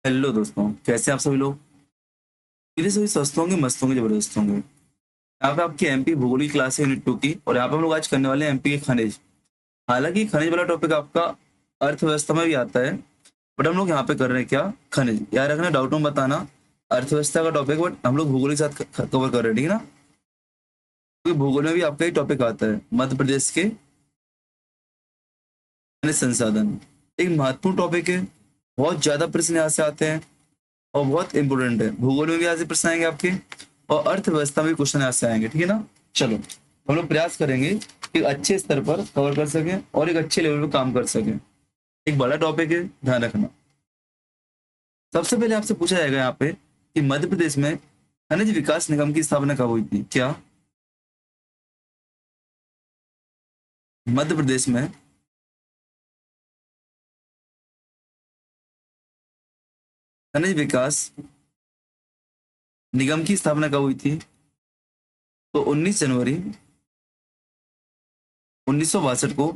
Hello दोस्तों, कैसे हैं आप सभी लोग। मेरे सभी स्वस्थ होंगे, मस्त होंगे, जबरदस्त होंगे। यहाँ पे आपकी एमपी भूगोल की क्लास है यूनिट 2 की, और यहाँ पे हम लोग आज करने वाले हैं एमपी के खनिज। हालांकि खनिज वाला टॉपिक आपका अर्थव्यवस्था में भी आता है, बट हम लोग यहाँ पे कर रहे हैं क्या, खनिज। याद रखना, डाउट में बताना। अर्थव्यवस्था का टॉपिक, बट हम लोग भूगोल के साथ कवर कर रहे हैं, ठीक है ना। क्योंकि भूगोल में भी आपका एक टॉपिक आता है, मध्य प्रदेश के खनिज संसाधन। एक महत्वपूर्ण टॉपिक है, बहुत ज्यादा प्रश्न यहाँ से आते हैं और बहुत इंपॉर्टेंट है। भूगोल में भी आज प्रश्न आएंगे आपके, और अर्थव्यवस्था में भी क्वेश्चन यहाँ से आएंगे, ठीक है ना। चलो, हम लोग प्रयास करेंगे कि अच्छे स्तर पर कवर कर सकें और एक अच्छे लेवल पे काम कर सकें। एक बड़ा टॉपिक है, ध्यान रखना। सबसे पहले आपसे पूछा जाएगा यहाँ पे कि मध्य प्रदेश में खनिज विकास निगम की स्थापना कब हुई थी। क्या मध्य प्रदेश में खनिज विकास निगम की स्थापना कब हुई थी? तो 19 जनवरी 1962 को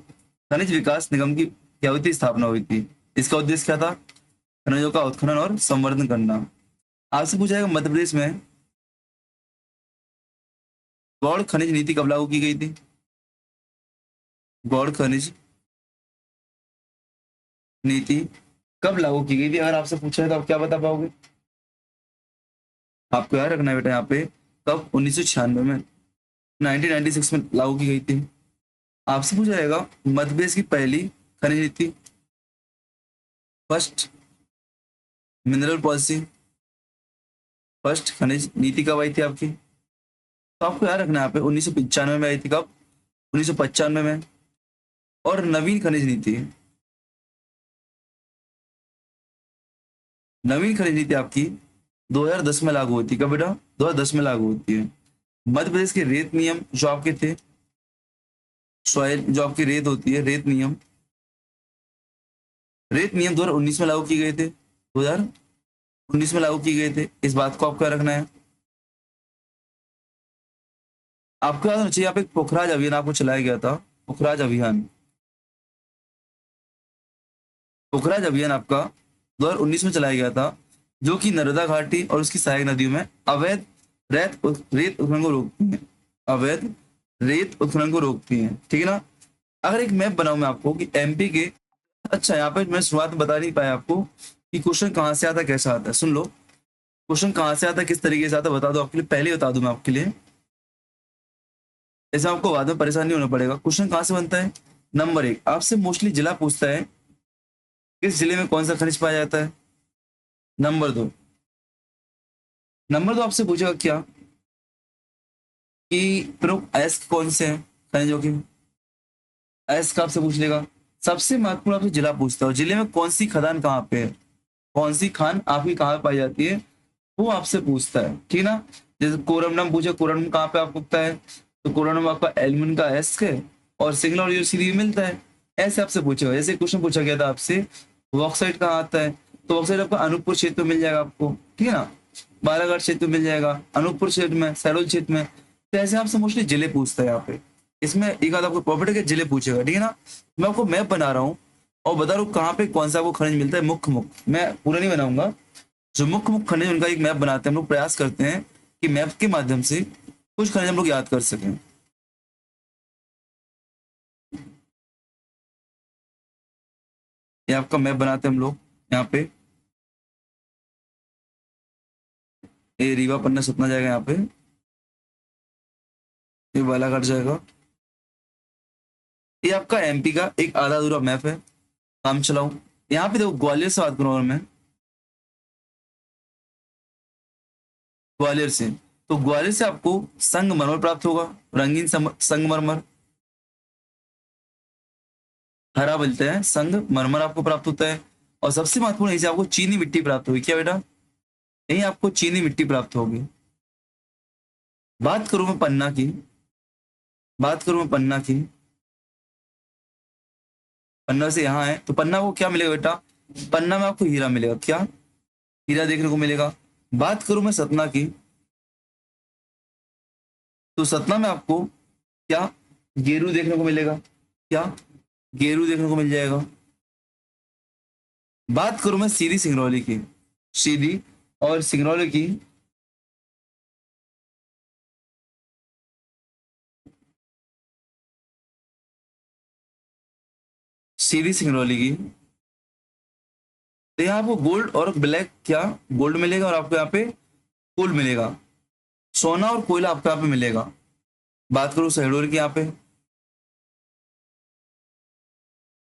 खनिज विकास निगम की क्या हुई थी, स्थापना हुई थी। इसका उद्देश्य क्या था? खनिजों का उत्खनन और संवर्धन करना। आपसे पूछा जाएगा मध्य प्रदेश में गौड़ खनिज नीति कब लागू की गई थी? गौड़ खनिज नीति कब लागू की गई थी? अगर आपसे पूछा है तो आप क्या बता पाओगे? आपको याद रखना है बेटा, यहाँ पे कब, 1996 में, 1996 में लागू की गई थी। आपसे पूछा जाएगा मध्य प्रदेश की पहली खनिज नीति, फर्स्ट मिनरल पॉलिसी, फर्स्ट खनिज नीति कब आई थी आपकी? तो आपको याद रखना है, यहाँ पे 1995 में आई थी। कब? 1995 में। और नवीन खनिज नीति, नवीन खनिज नीति आपकी 2010 में लागू होती है। कब बेटा? 2010 में लागू होती है। मध्य प्रदेश के रेत नियम जो आपके थे, सॉइल जो आपकी रेत होती है, रेत नियम 2019 में लागू किए गए थे। 2019 में लागू किए गए थे। इस बात को आपको याद रखना है। आपको याद होना चाहिए, यहाँ पे एक पोखराज अभियान आपको चलाया गया था। पोखराज अभियान, पोखराज अभियान आपका 2019 में चलाया गया था, जो कि नर्मदा घाटी और उसकी सहायक नदियों में अवैध रेत उत्खनन को रोकती है। अवैध रेत उत्खनन को रोकती है, ठीक है ना। अगर एक मैप बनाऊं मैं आपको कि एमपी के, अच्छा यहाँ पे मैं शुरुआत में बता नहीं पाया आपको कि क्वेश्चन कहाँ से आता है, कैसा आता है। सुन लो, क्वेश्चन कहाँ से आता है, किस तरीके से आता है, बता दो आपके लिए, पहले ही बता दूं मैं आपके लिए, ऐसा आपको बाद में परेशान नहीं होना पड़ेगा। क्वेश्चन कहाँ से बनता है? नंबर एक, आपसे मोस्टली जिला पूछता है, किस जिले में कौन सा खनिज पाया जाता है। नंबर दो, आपसे पूछेगा क्या, कि प्रमुख अयस्क कौन से हैं खनिजों के। अयस्क आपसे पूछ लेगा। सबसे महत्वपूर्ण आपसे जिला पूछता है, जिले में कौन सी खदान कहाँ पे है, कौन सी खान आपकी कहाँ पाई जाती है, वो आपसे पूछता है, ठीक है ना। जैसे कोरमनम पूछे, कोरमनम कहाँ पे आपको उगता है, तो कोरमनम आपका एल्यूमिनियम का अयस्क है, और सिग्नल और यूसीडी मिलता है। ऐसे आपसे पूछेगा। जैसे क्वेश्चन पूछा गया था आपसे, बॉक्साइट कहाँ आता है, तो बॉक्साइट आपका अनूपपुर क्षेत्र में मिल जाएगा आपको, ठीक है ना। बालाघाट क्षेत्र में मिल जाएगा, अनूपपुर क्षेत्र में, सैरोल क्षेत्र में। तो ऐसे आपसे मोस्टली जिले पूछता है यहाँ पे। इसमें एक आध आपको प्रॉपर्टी के जिले पूछेगा, ठीक है ना। मैं आपको मैप बना रहा हूँ और बता रहा हूँ कहाँ पे कौन सा आपको खनिज मिलता है, मुख्य मुख्य। मैं पूरा नहीं बनाऊंगा, जो मुख्य मुख्य खनिज उनका एक मैप बनाते हैं। हम लोग प्रयास करते हैं कि मैप के माध्यम से कुछ खनिज हम लोग याद कर सकें। ये आपका मैप बनाते हैं हम लोग यहाँ पे। ये रीवा, पन्ना, सतना जाएगा यहाँ पे, ये बालाघाट जाएगा। ये आपका एमपी का एक आधा अधूरा मैप है, काम चलाऊ। यहाँ पे देखो, ग्वालियर से बात करूँ अगर मैं, ग्वालियर से, तो ग्वालियर से आपको संगमरमर प्राप्त होगा, रंगीन संगमरमर, हरा बोलते हैं, संगमरमर आपको प्राप्त होता है। और सबसे महत्वपूर्ण, यहीं से आपको चीनी मिट्टी प्राप्त होगी। क्या बेटा? यहीं आपको चीनी मिट्टी प्राप्त होगी। बात करूं मैं पन्ना की, बात करूं मैं पन्ना की, पन्ना से यहाँ है, तो पन्ना को क्या मिलेगा बेटा? पन्ना में आपको हीरा मिलेगा। क्या? हीरा देखने को मिलेगा। बात करूं मैं सतना की, तो सतना में आपको क्या, गेरू देखने को मिलेगा। क्या? गेरू देखने को मिल जाएगा। बात करूं मैं सीधी सिंगरौली की, सीधी और सिंगरौली की सीधी सिंगरौली की। तो यहाँ आपको गोल्ड और ब्लैक क्या, गोल्ड मिलेगा और आपको यहाँ पे कोल मिलेगा, सोना और कोयला आपको यहाँ पे मिलेगा। बात करूँ शहडोल की यहाँ पे,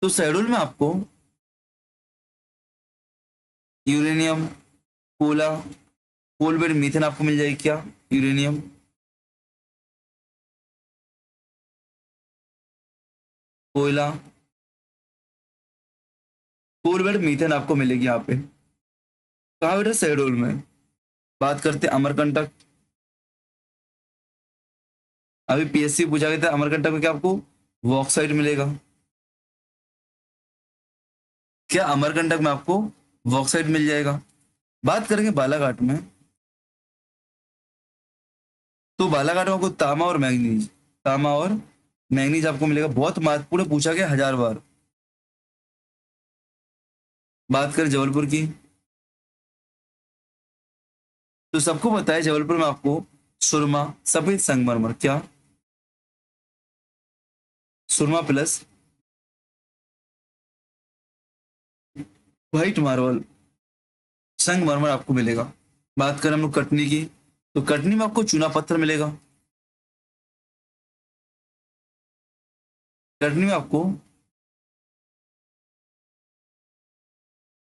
तो शहडोल में आपको यूरेनियम, कोला, कोलबेड मीथेन आपको मिल जाएगी क्या, यूरेनियम, कोयला, कोलबेड मीथेन आपको मिलेगी यहाँ पे। कहाँ बेटा, शहडोल में। बात करते हैं अमरकंटक। अभी पीएससी पूछा गया था अमरकंटक में क्या आपको बॉक्साइट मिलेगा, क्या अमरकंटक में आपको बॉक्साइट मिल जाएगा। बात करेंगे बालाघाट में, तो बालाघाट में आपको तांबा और मैंगनीज, तांबा और मैंगनीज आपको मिलेगा, बहुत महत्वपूर्ण है, पूछा गया 1000 बार। बात करें जबलपुर की, तो सबको पता है जबलपुर में आपको सुरमा, सफेद संगमरमर, क्या सुरमा प्लस व्हाइट मार्बल संगमरमर आपको मिलेगा। बात करें हम लोग कटनी की, तो कटनी में आपको चूना पत्थर मिलेगा, कटनी में आपको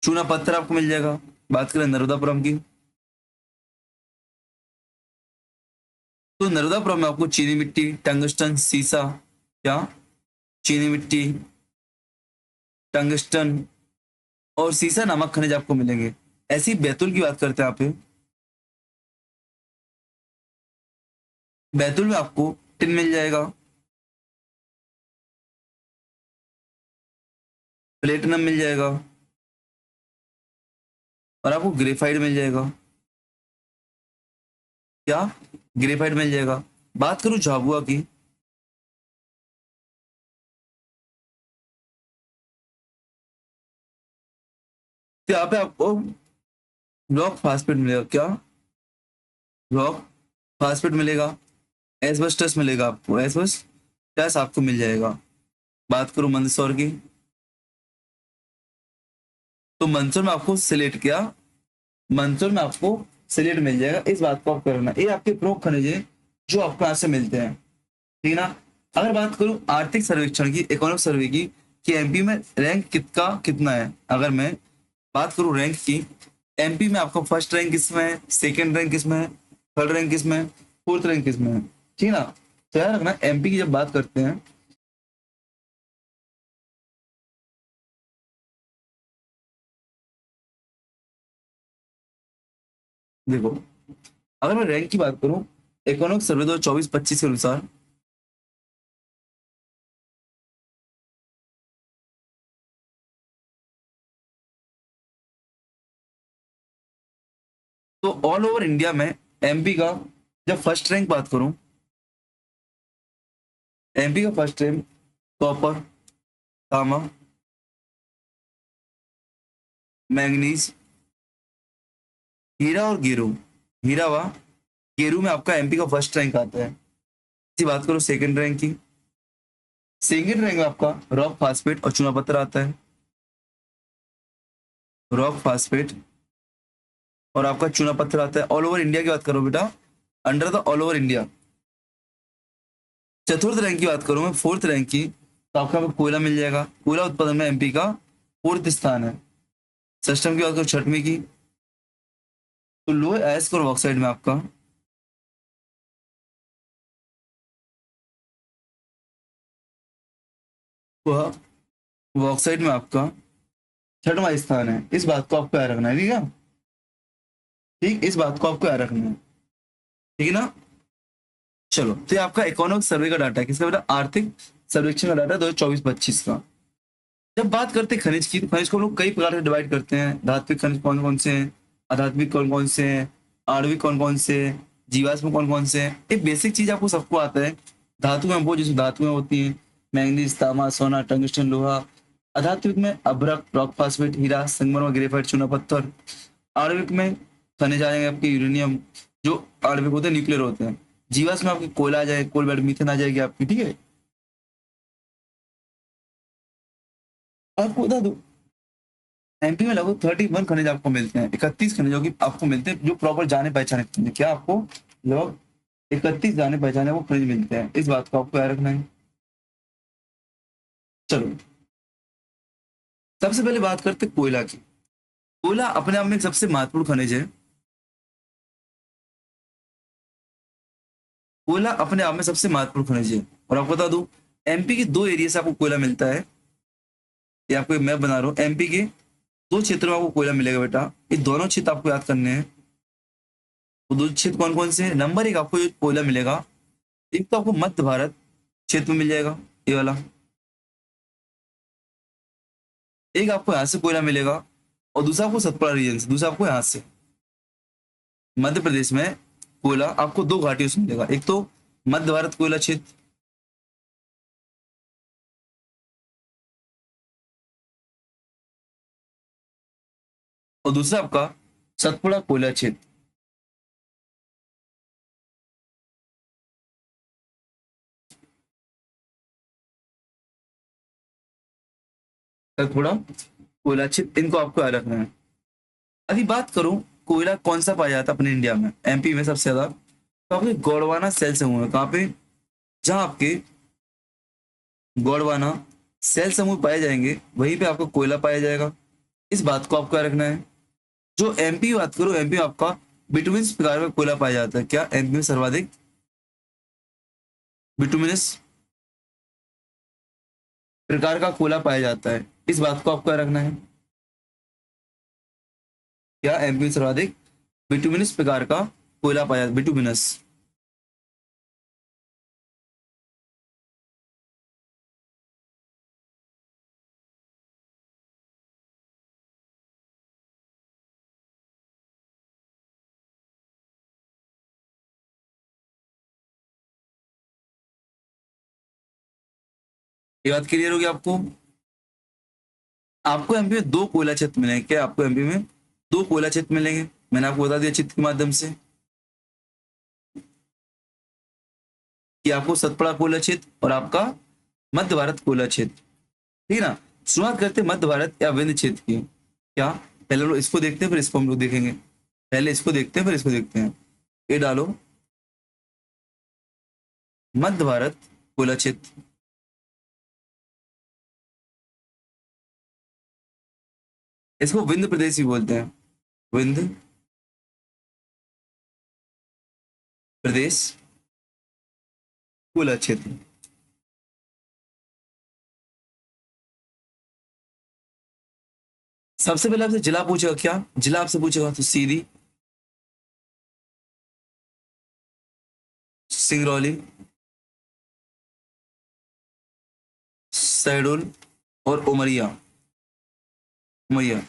चूना पत्थर आपको मिल जाएगा। बात करें नर्मदापुरम की, तो नर्मदापुरम में आपको चीनी मिट्टी, टंगस्टन, सीसा, क्या चीनी मिट्टी, टंगस्टन और सीसा नामक खनिज आपको मिलेंगे। ऐसी बैतूल की बात करते हैं यहाँ पे, बैतूल में आपको टिन मिल जाएगा, प्लेटिनम मिल जाएगा और आपको ग्रेफाइट मिल जाएगा, क्या ग्रेफाइट मिल जाएगा। बात करूं झाबुआ की, तो यहाँ पे आपको रॉक फास्फेट मिलेगा, क्या रॉक फास्फेट मिलेगा, एस्बेस्टस मिलेगा आपको, एस्बेस्टस आपको मिल जाएगा। बात करूं मंदसौर की, तो मंदसौर में आपको सिलेट, क्या मंदसौर में आपको सिलेट मिल जाएगा। इस बात को आप करना, ये आपके प्रमुख खनिज है जो आपको यहाँ से मिलते हैं, ठीक है ना। अगर बात करूं आर्थिक सर्वेक्षण की, इकोनॉमिक सर्वे की, कि एमपी में रैंक कितना कितना है, अगर मैं बात करूं रैंक की, एमपी में आपका फर्स्ट रैंक किसमें है, सेकंड रैंक किसमें है, थर्ड रैंक किसमें है, फोर्थ रैंक किसमें है, ठीक है ना। तो याद रखना एमपी की जब बात करते हैं, देखो अगर मैं रैंक की बात करूं इकोनॉमिक सर्वे 2024-25 के अनुसार, तो ऑल ओवर इंडिया में एमपी का जब फर्स्ट रैंक बात करूं, एमपी का फर्स्ट रैंक कॉपर, तांबा, मैंगनीज, हीरा और गेरू, हीरा व गेरू में आपका एमपी का फर्स्ट रैंक आता है। इसी बात करो सेकंड रैंक की, सेकंड रैंक में आपका रॉक फास्फेट और चूना पत्थर आता है, रॉक फास्फेट और आपका चूना पत्थर आता है। ऑल ओवर इंडिया की बात करो बेटा, under the all over India. चतुर्थ रैंक की बात करूं मैं, फोर्थ रैंक की, तो आपका कोयला मिल जाएगा, कोयला उत्पादन में एमपी का फोर्थ स्थान है। सिस्टम की बात करो छठवीं की, तो लो एस्क और बॉक्साइट में आपका वह बॉक्साइट में आपका छठवां स्थान है। इस बात को आपको याद रखना है, ठीक है, ठीक, इस बात को आपको याद रखना है, ठीक है ना। चलो, तो ये आपका इकोनॉमिक सर्वे का डाटा है, किसका बेटा, आर्थिक सर्वेक्षण का डाटा 2024-25 का। जब बात करते हैं खनिज की, तो खनिज को हम लोग कई प्रकार से डिवाइड करते हैं। धात्विक खनिज कौन कौन से हैं, अधात्विक कौन कौन से हैं, आणविक कौन कौन से हैं, जीवाश्म कौन कौन से हैं। एक बेसिक चीज आपको सबको आता है, धातु में वो जैसे धातुएं होती हैं, मैंगनीज, तांबा, सोना, टंगस्टन, लोहा। अधात्विक में अभ्रक, रॉक फास्फेट, हीरा, संगमरमर, ग्रेफाइट, चूना पत्थर। आणविक में खनिज आ जाएंगे आपके यूरेनियम, जो आणविक होते हैं न्यूक्लियर होते हैं। जीवाश्म में आपकी कोयला आ जाए, कोल बेड मीथेन आ जाएगी आपकी, ठीक है। आपको बता दो एमपी में लगभग 31 खनिज आपको मिलते हैं, 31 खनिजों की आपको मिलते हैं जो प्रॉपर जाने पहचाने खनिज हैं। क्या आपको लगभग 31 जाने पहचाने वो खनिज मिलते हैं, इस बात को आपको याद रखना है। चलो सबसे पहले बात करते हैं कोयला की। कोयला अपने आप में एक सबसे महत्वपूर्ण खनिज है। कोयला अपने आप में सबसे महत्वपूर्ण खनिज है। और आपको बता दूं एमपी के दो एरिया से आपको कोयला मिलता है। ये आपको एक मैप बना रहा हूँ, एमपी के दो क्षेत्रों में आपको कोयला मिलेगा बेटा। ये दोनों क्षेत्र आपको याद करने हैं। वो दो क्षेत्र कौन कौन से हैं? नंबर एक आपको जो कोयला मिलेगा, एक तो आपको मध्य भारत क्षेत्र में मिल जाएगा, ये वाला। एक आपको यहाँ से कोयला मिलेगा, और दूसरा आपको सतपुड़ा रीजन से, दूसरा आपको यहाँ से मध्य प्रदेश में कोयला आपको दो घाटियों से मिलेगा। एक तो मध्य भारत कोयला क्षेत्र, और दूसरा आपका सतपुड़ा कोयला क्षेत्र। सतपुड़ा कोयला क्षेत्र, इनको आपको याद रखना है। अभी बात करूं कोयला कौन सा पाया जाता है अपने इंडिया में, एमपी में सबसे ज्यादा, तो आपके गोंडवाना सेल समूह है। कहाँ पे? जहां आपके गोंडवाना सेल समूह पाए जाएंगे वहीं पे आपको कोयला पाया जाएगा। इस बात को आपको याद रखना है। जो एमपी की बात करो, एमपी में आपका बिटुमिनस प्रकार का कोयला पाया जाता है। क्या एमपी में सर्वाधिक बिटुमिनस प्रकार का कोयला पाया जाता है, इस बात को आपको याद रखना है। क्या एमपी में सर्वाधिक बिटुमिनस प्रकार का कोयला पाया जाता है, बिटुमिनस। ये बात क्लियर होगी आपको? आपको एमपी में दो कोयला क्षेत्र मिलेंगे। क्या आपको एमपी में दो कोयला क्षेत्र मिलेंगे? मैंने आपको बता दिया चित्र के माध्यम से कि आपको सतपुड़ा कोयला क्षेत्र और आपका मध्य भारत कोयला क्षेत्र, ठीक है ना। शुरुआत करते हैं मध्य भारत या विंध्य क्षेत्र की। क्या पहले लोग इसको देखते हैं फिर इसको हम लोग देखेंगे। पहले इसको देखते हैं फिर इसको देखते हैं। ये डालो मध्य भारत कोयला क्षेत्र, इसको विंध्य प्रदेश भी बोलते हैं, विंध्य प्रदेश कोयला क्षेत्र। सबसे पहले आपसे जिला पूछेगा, क्या जिला आपसे पूछेगा तो सीधी, सिंगरौली, शहडोल और उमरिया। उमरिया,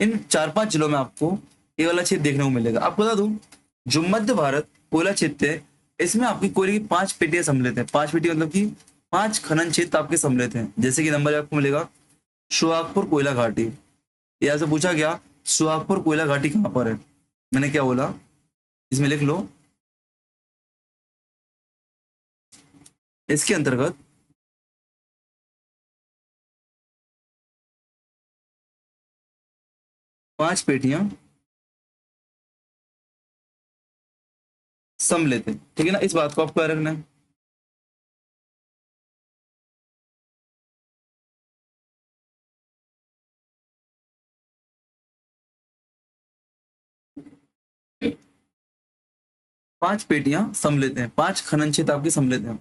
इन चार पांच जिलों में आपको ये वाला क्षेत्र देखने को मिलेगा। आपको बता दूं जो मध्य भारत कोयला क्षेत्र है, इसमें आपकी कोयले की 5 पेटियां सम्मिलित है। 5 पेटी मतलब कि 5 खनन क्षेत्र आपके सम्मिलित हैं। जैसे कि नंबर आपको मिलेगा सुहागपुर कोयला घाटी। यहाँ से पूछा गया सुहागपुर कोयला घाटी कहाँ पर है, मैंने क्या बोला, इसमें लिख लो। इसके अंतर्गत 5 पेटियां सम्मिलित है, ठीक है ना। इस बात को आपको याद रखना है। 5 पेटियां सम्मिलित हैं, 5 खनन क्षेत्र आपके सम्मिलित हैं।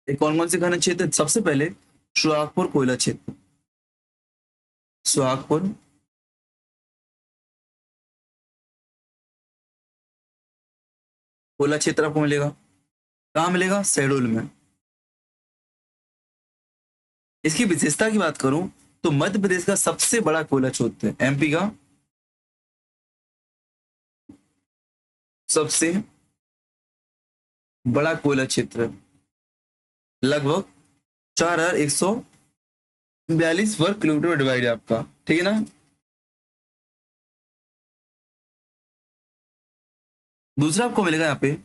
ये कौन कौन से खनन क्षेत्र? सबसे पहले सुहागपुर कोयला क्षेत्र, सुहागपुर कोयला क्षेत्र आपको मिलेगा। कहाँ मिलेगा? शहडोल में। इसकी विशेषता की बात करूं तो मध्य प्रदेश का सबसे बड़ा कोयला क्षेत्र है, एमपी का सबसे बड़ा कोयला क्षेत्र, लगभग 4142 वर्ग किलोमीटर डिवाइड है आपका, ठीक है ना। दूसरा आपको मिलेगा यहाँ पे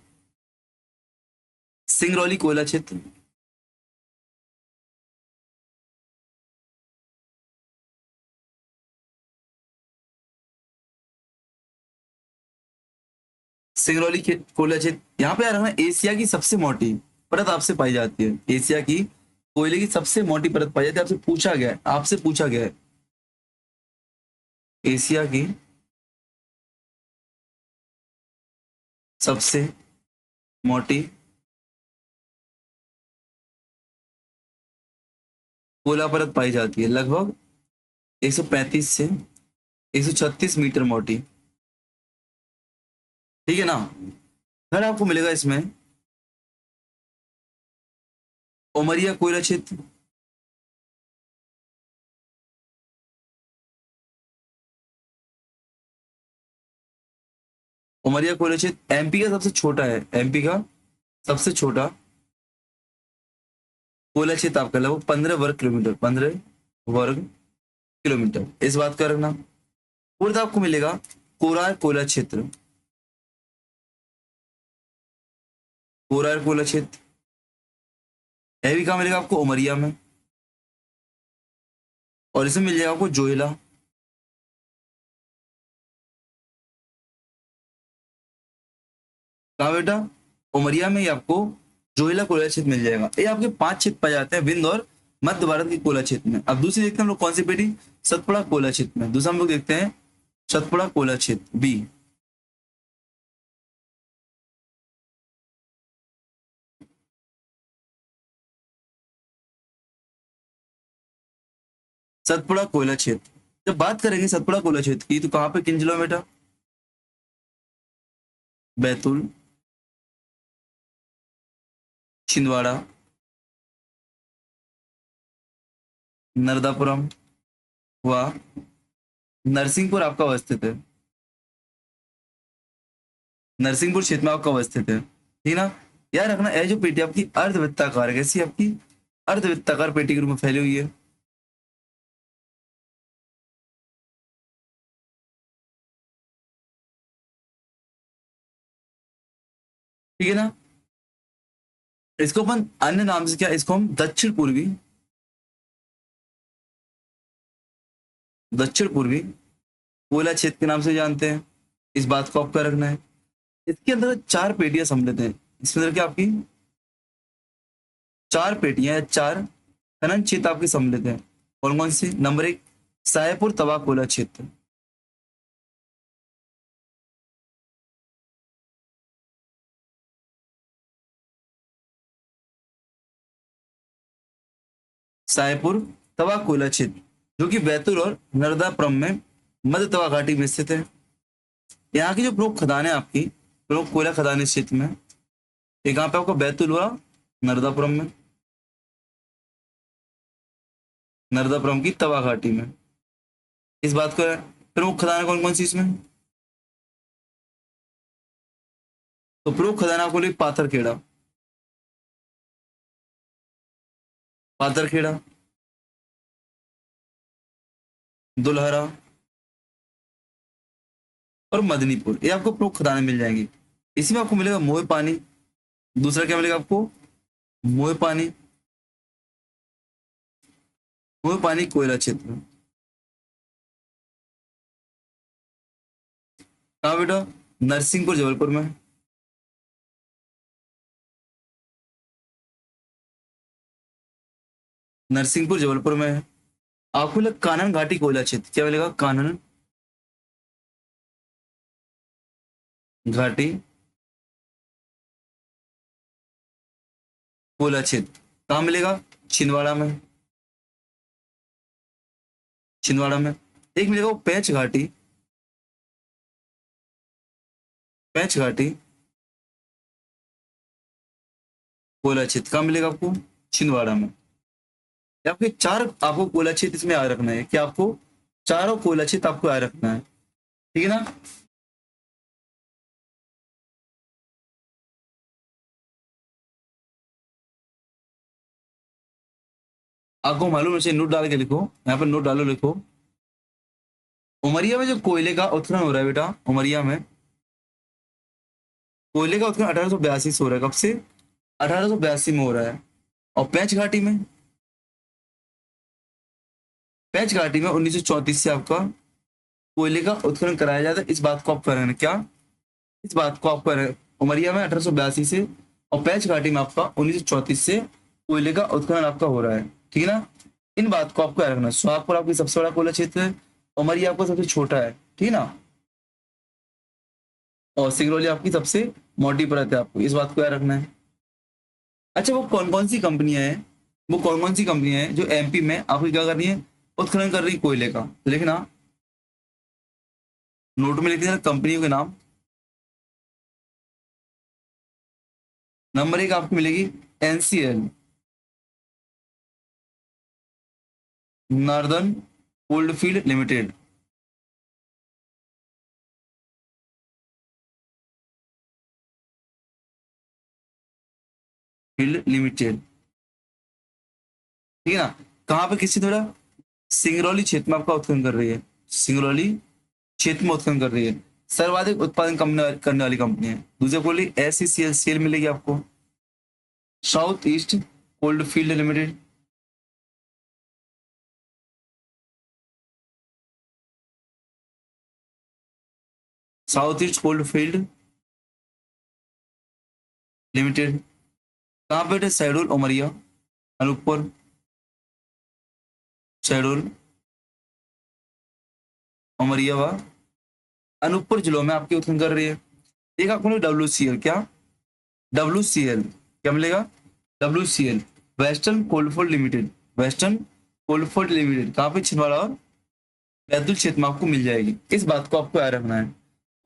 सिंगरौली कोयला क्षेत्र। कोयला क्षेत्र यहाँ पे आ रहा है एशिया की सबसे मोटी परत आपसे पाई जाती है। एशिया की कोयले की सबसे मोटी परत पाई जाती है। आपसे पूछा गया है एशिया की सबसे मोटी कोयला परत पाई जाती है, लगभग 135 से 136 मीटर मोटी। ठीक है ना। फिर आपको मिलेगा इसमें उमरिया कोयला क्षेत्र। उमरिया कोयला क्षेत्र एमपी का सबसे छोटा है, एमपी का सबसे छोटा कोयला क्षेत्र आपका लगभग 15 वर्ग किलोमीटर, 15 वर्ग किलोमीटर, इस बात का रखना। और आपको मिलेगा कोरार कोयला क्षेत्र। कोरार कोयला क्षेत्र यह भी कहाँ मिलेगा आपको, उमरिया में। और इसमें मिल जाएगा आपको जोहिला। कहाँ बेटा, उमरिया में ही आपको जोहिला कोयला क्षेत्र मिल जाएगा। ये आपके 5 क्षेत्र पाए जाते हैं विंध्य और मध्य भारत के कोयला क्षेत्र में। अब दूसरी देखते हैं हम लोग कौन सी पेटी, सतपुड़ा कोयला क्षेत्र में। दूसरा हम लोग देखते हैं सतपुड़ा कोयला क्षेत्र बी। सतपुड़ा कोयला क्षेत्र, जब बात करेंगे सतपुड़ा कोयला क्षेत्र की तो कहाँ पे किन जिलों में बेटा, बैतूल, छिंदवाड़ा, नर्मदापुरम व नरसिंहपुर आपका अवस्थित है। नरसिंहपुर क्षेत्र में आपका अवस्थित है, ठीक ना। याद रखना यह जो पेटी आपकी अर्धवृत्ताकार है, कैसी आपकी अर्धवृत्ताकार पेटी के रूप में फैली हुई है। ठीक है ना। इसको अपन अन्य नाम से क्या, इसको हम दक्षिण पूर्वी कोयला क्षेत्र के नाम से जानते हैं। इस बात को आपका रखना है। इसके अंदर 4 पेटियां सम्मिलित हैं। इसके अंदर क्या आपकी 4 पेटियां या 4 खनन क्षेत्र आपके सम्मिलित हैं। कौन कौन सी, नंबर 1 साहेबपुर तवा कोयला क्षेत्र। साहेबपुर तवा कोयला क्षेत्र जो कि बैतूल और नर्मदापुरम में मध्य तवा घाटी में स्थित है। यहाँ की जो प्रमुख खदानें आपकी, प्रमुख कोयला खदानें इस क्षेत्र में, एक कहाँ पे आपको बैतूल हुआ, नर्मदापुरम में, नर्मदापुरम की तवा घाटी में। इस बात को प्रमुख खदानें कौन कौन सी इसमें, तो प्रमुख खदान आपको लिए पाथरखेड़ा, पाथरखेड़ा, दुल्हरा और मदनीपुर, ये आपको प्रमुख खदानें मिल जाएंगी। इसी में आपको मिलेगा मोह पानी। दूसरा क्या मिलेगा आपको, मोह पानी, मोह पानी कोयला क्षेत्र। कहाँ बेटा, नरसिंहपुर जबलपुर में। नरसिंहपुर जबलपुर में है। आपको मिलेगा कानन घाटी कोयला क्षेत्र। क्या मिलेगा, कानन घाटी कोयला क्षेत्र कहाँ मिलेगा, छिंदवाड़ा में। छिंदवाड़ा में एक मिलेगा वो पैंच घाटी, पैंच घाटी कोयला क्षेत्र कहाँ मिलेगा आपको, छिंदवाड़ा में। ये आपके 4 आपको कोयला क्षेत्र इसमें याद रखना है कि आपको चारों कोयला क्षेत्र आपको याद रखना है। ठीक है ना। आपको मालूम है, नोट डाल के लिखो, यहाँ पर नोट डालो, लिखो उमरिया में जो कोयले का उत्खनन हो रहा है बेटा, उमरिया में कोयले का उत्खनन 1882 से हो रहा है। कब से? 1882 में हो रहा है। और पैंच घाटी में 1934 से आपका कोयले का उत्खनन कराया जाता है। इस बात को आप कर रहे हैं क्या? इस बात को आप कर रहे हैं। उमरिया में 1882 से और पैंच घाटी में आपका 1934 से कोयले का उत्खनन आपका हो रहा है। ठीक है ना? इन बात को आपको याद रखना है। सोहागपुर आपकी सबसे बड़ा कोयला क्षेत्र है, उमरिया आपका सबसे छोटा है। ठीक है ना? और सिंगरौली आपकी सबसे मोटी परत है। आपको इस बात को याद रखना है। अच्छा, वो कौन कौन सी कंपनियां हैं, वो कौन कौन सी कंपनियां हैं जो एमपी में आपको क्या कर रही है, उत्खनन कर रही है कोयले का? लिखना, नोट में लिख देना कंपनियों के नाम। नंबर एक आपको मिलेगी NCL, northern coalfield limited. Field limited, ठीक है ना? कहाँ पे, किसी थोड़ा सिंगरौली क्षेत्र में आपका उत्खनन कर रही है। सिंगरौली क्षेत्र में उत्खनन कर रही है। सर्वाधिक उत्पादन करने वाली कंपनी है। दूसरे बोली एससीसीएल सेल मिलेगी आपको। South east cold field limited, south east cold field limited. कहाँ पे बेटे? शहडोल, उमरिया, अनूपपुर, शहडोल, उमरिया व अनूपपुर जिलों में आपकी उत्खनन कर रही है। एक आपको डब्ल्यूसीएल, क्या? डब्ल्यूसीएल क्या मिलेगा? WCL western coalfield limited. Western coalfield limited कहाँ पे? छिंदवाड़ा और बैतूल क्षेत्र में आपको मिल जाएगी। इस बात को आपको याद रखना है।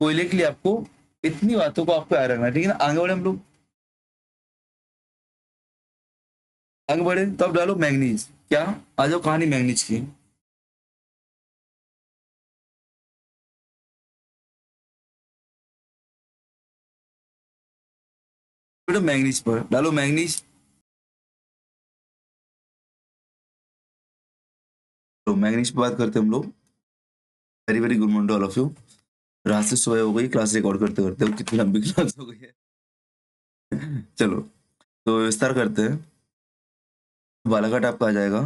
कोयले के लिए आपको इतनी बातों को आपको याद रखना है। ठीक है ना? आगे बढ़े हम लोग, आगे बढ़े तो अब डालो मैंगनीज। क्या? आ जाओ कहानी मैंगनीज की। बेटा मैंगनीज पर डालो मैंगनीज। तो मैंगनीज पर बात करते हैं हम लोग। Very very good morning all of you. रात से सुबह हो गई, क्लास रिकॉर्ड करते करते। वो कितनी लंबी क्लास हो गई है। चलो, तो विस्तार करते हैं। बालाघाट आपका आ जाएगा।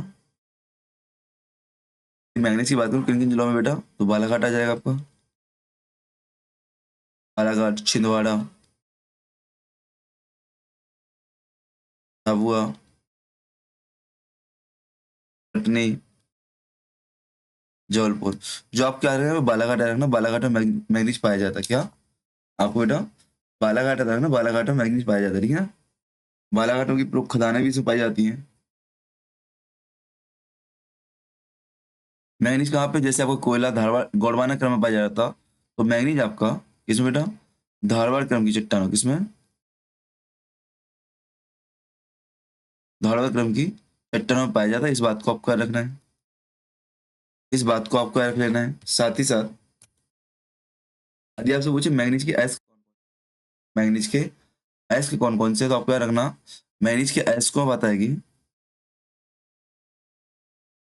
मैंगनीज की बात करूँ किन किन जिलों में बेटा, तो बालाघाट आ जाएगा आपका। बालाघाट, छिंदवाड़ा, झाबुआ, कटनी, जबलपुर। जो आप क्या रहे हैं बालाघाट आ रहे हैं ना, बालाघाट में मैंगनीज पाया जाता है। क्या आपको बेटा? बालाघाट आता है ना, बालाघाट में मैंगनीज पाया जाता है। ठीक है ना? बालाघाटों की प्रमुख खदानें भी इसमें पाई जाती हैं। मैंगनीज कहाँ पे? जैसे आपको कोयला धारवाड़ गोंडवाना क्रम में पाया जाता, तो मैंगनीज आपका किसमें बेटा? धारवाड़ क्रम की चट्टानों, किसमें? धारवाड़ क्रम की चट्टानों में पाया जाता है। इस बात को आपको याद रखना है। इस बात को आपको याद रख लेना है। साथ ही साथ यदि आपसे पूछे मैंगनीज के एस, मैंगनीज के एस के कौन कौन से, तो आपको याद रखना मैंगनीज के एस को बात आएगी।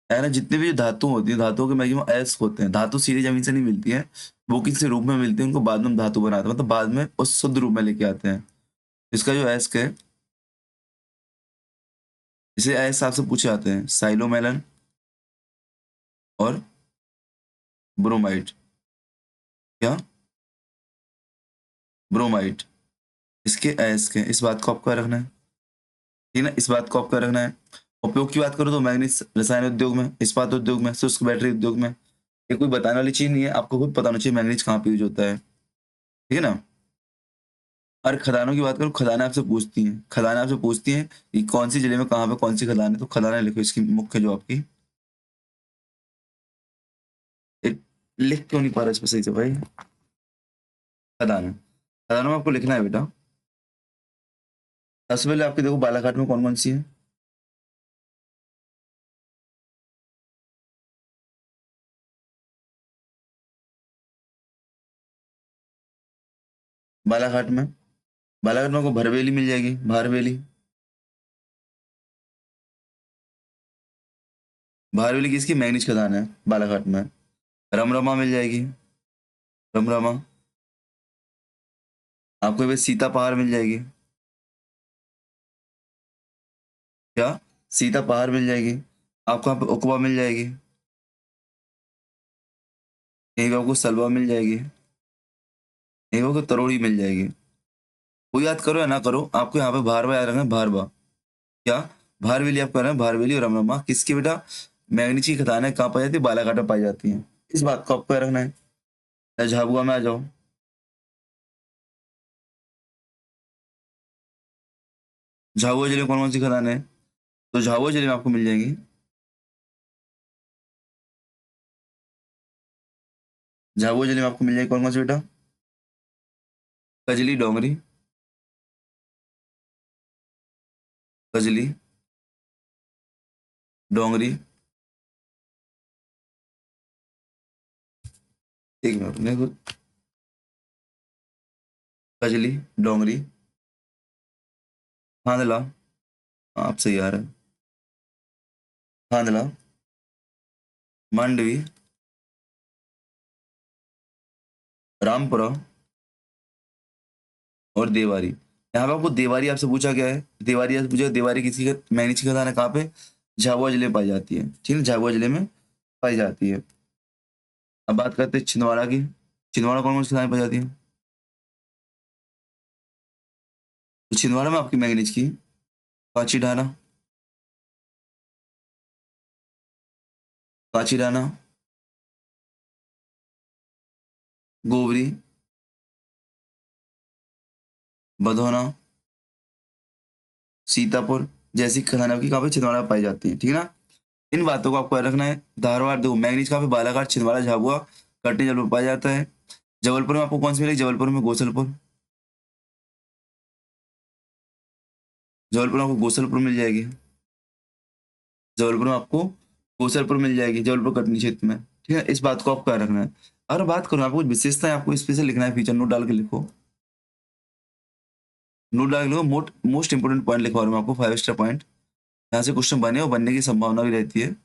है ना? जितने भी धातु होती है, धातुओं के मैक्सिमम एस होते हैं। धातु सीधी जमीन से नहीं मिलती है, वो किसी रूप में मिलती है, उनको बाद में हम धातु बनाते हैं, मतलब बाद में उस शुद्ध रूप में लेके आते हैं। इसका जो एस है, इसे एस आपसे पूछे जाते हैं साइलोमेलन और ब्रोमाइड। क्या? ब्रोमाइड, इसके एस के। इस बात को आपको याद रखना है। ठीक है ना? इस बात को आपको याद रखना है। उपयोग की बात करो तो मैग्नीज रसायन उद्योग में, इस्पात उद्योग में, शुष्क बैटरी उद्योग में। ये कोई बताने वाली चीज नहीं है, आपको खुद पता होना चाहिए मैग्नीज कहाँ पे यूज होता है। ठीक है ना? और खदानों की बात करो, खदानें आपसे पूछती हैं, खदानें आपसे पूछती हैं कि कौन सी जिले में कहाँ पे कौन सी खदान है, तो खदानें लिखो इसकी मुख्य जो आपकी। एक लिख क्यों नहीं पा रहा इस पे सही से भाई? खदान, खदानों में आपको लिखना है बेटा। सबसे पहले आपके देखो बालाघाट में कौन कौन सी है। बालाघाट में, बालाघाट में आपको भरवेली मिल जाएगी, भारवेली। भारवेली किसकी? मैग्नीज खदान है बालाघाट में। रमरमा मिल जाएगी, रमरमा। आपको भी सीता पहाड़ मिल जाएगी। क्या? सीता पहाड़ मिल जाएगी। आपको यहाँ पे उकवा मिल जाएगी। यहीं पे आपको सलवा मिल जाएगी। यहीं पे आपको तरोड़ी मिल जाएगी। वो याद करो या ना करो, आपको यहाँ पे भारवा याद रखना है, भारवा। क्या? भारवेली आपको कहना है, भारवेली और रमरमा किसकी बेटा? मैग्नीज की खदानें कहाँ पाई जाती है? बालाघाट में पाई जाती हैं। इस बात को आपको याद रखना है। या झाबुआ में आ जाओ। झाबुआ जिले में कौन कौन सी खदानें हैं? तो झाबुआ जिले में आपको मिल जाएंगी। झाबुआ जिले में आपको मिल जाएगी कौन कौन सी बेटा? कजली डोंगरी। कजली डोंगरी। एक मिनट मेरे को। कजली डोंगरी। खांदला। आप सही आ रहे हैं। खांदला। मांडवी। रामपुरा। और देवारी। यहाँ पे आपको देवारी आपसे पूछा गया है, देवारी आपसे पूछा, देवारी किसी का मैग्नीज की खदान है कहाँ पे? झाबुआ जिले में पाई जाती है, ठीक है, झाबुआ जिले में पाई जाती है। अब बात करते हैं छिंदवाड़ा की। छिंदवाड़ा कौन कौन सी खदानें पाई जाती है? तो छिंदवाड़ा में आपकी मैग्नीज की कांची ढाना। कांची ढाना। गोबरी। बधौना। सीतापुर जैसी खदानें आपकी कहाँ पे? छिंदवाड़ा में पाई जाती है, ठीक है ना। इन बातों को आपको याद रखना है। धारवाड़ देखो मैग्नीज कहाँ पे? बालाघाट, छिंदवाड़ा, झाबुआ, कटनी, जबलपुर पाया जाता है। जबलपुर में आपको कौन सी मिलेगी? जबलपुर में गोसलपुर। जबलपुर में आपको गोसलपुर मिल जाएगी। जबलपुर में आपको गोसलपुर मिल जाएगी, जबलपुर कटनी क्षेत्र में, ठीक है। इस बात को आपको याद रखना है। अगर बात करूँ आपको कुछ विशेषताएं, आपको इस पे से लिखना है, फीचर नोट डाल के लिखो। नोट डाल के लिखो, मोस्ट इंपोर्टेंट पॉइंट लिखवा रहा हूँ मैं आपको, 5 स्टार पॉइंट। यहाँ से क्वेश्चन बने और बनने की संभावना भी रहती है।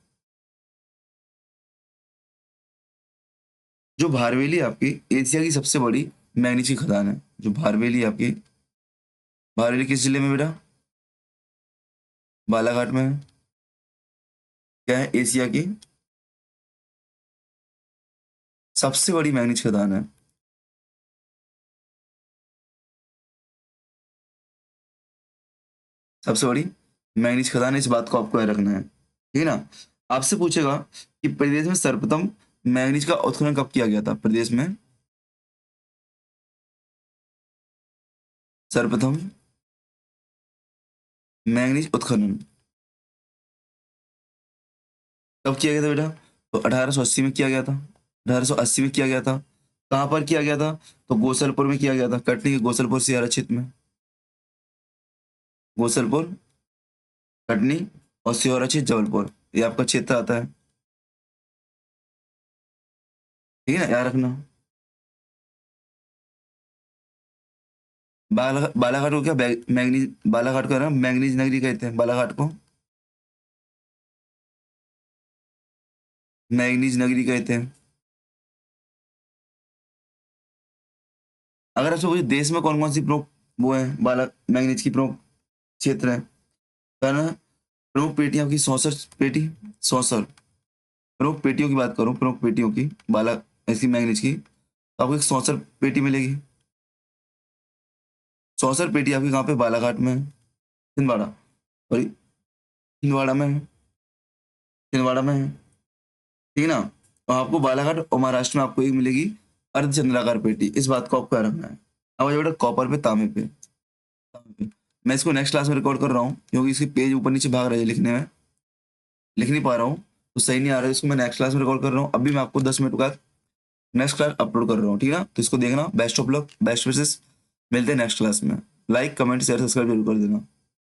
जो भारवेली आपकी एशिया की सबसे बड़ी मैग्नीज की खदान है। जो भारवेली आपकी, भारवेली किस जिले में बेटा? बालाघाट में है। क्या है? एशिया की सबसे बड़ी मैग्नीज खदान है। सबसे बड़ी मैग्नीज खदान है, इस बात को आपको याद रखना है, ठीक है ना। आपसे पूछेगा कि प्रदेश में सर्वप्रथम मैग्नीज का उत्खनन कब किया गया था? प्रदेश में सर्वप्रथम मैग्नीज उत्खनन कब किया गया था बेटा? तो 1880 में किया गया था। 1880 में किया गया था। कहाँ पर किया गया था? तो गोसलपुर में किया गया था, कटनी के गोसलपुर सियारा क्षेत्र में। गोसलपुर, कटनी और सिहोरा क्षेत्र जबलपुर, ये आपका क्षेत्र आता है, ठीक है ना, याद रखना। बालाघाट को क्या मैग्नीज, बालाघाट का ना मैग्नीज नगरी कहते हैं बालाघाट को। मैग्नीज नगरी कहते हैं। अगर आपसे पूछे देश में कौन कौन सी प्रमुख वो है, बाला मैग्नीज की प्रमुख क्षेत्र है, तो है ना, प्रमुख पेटियां की 64 पेटी, 64 प्रमुख पेटियों की बात करूं, प्रमुख पेटियों की बाला ऐसी मैग्नीज की, तो आपको एक 64 पेटी मिलेगी। 64 पेटी आपकी कहाँ पे? बालाघाट में है। छिंदवाड़ा, सॉरी, छिंदवाड़ा में है। छिंदवाड़ा में है, ठीक है ना। तो आपको बालाघाट और महाराष्ट्र में आपको एक मिलेगी अर्धचंद्राकार पेटी, इस बात को आपको याद रखना है। अब बेटा कॉपर पे, तांबे पे, तांबे पे। मैं इसको नेक्स्ट क्लास में रिकॉर्ड कर रहा हूँ क्योंकि इसके पेज ऊपर नीचे भाग रहे हैं लिखने में, लिख नहीं पा रहा हूँ, तो सही नहीं आ रहा है। इसको मैं नेक्स्ट क्लास में रिकॉर्ड कर रहा हूँ, अभी मैं आपको 10 मिनट बाद नेक्स्ट क्लास अपलोड कर रहा हूँ, ठीक है ना। तो इसको देखना। Best of luck, best wishes. मिलते हैं नेक्स्ट क्लास में। लाइक कमेंट शेयर सब्सक्राइब जरूर कर देना।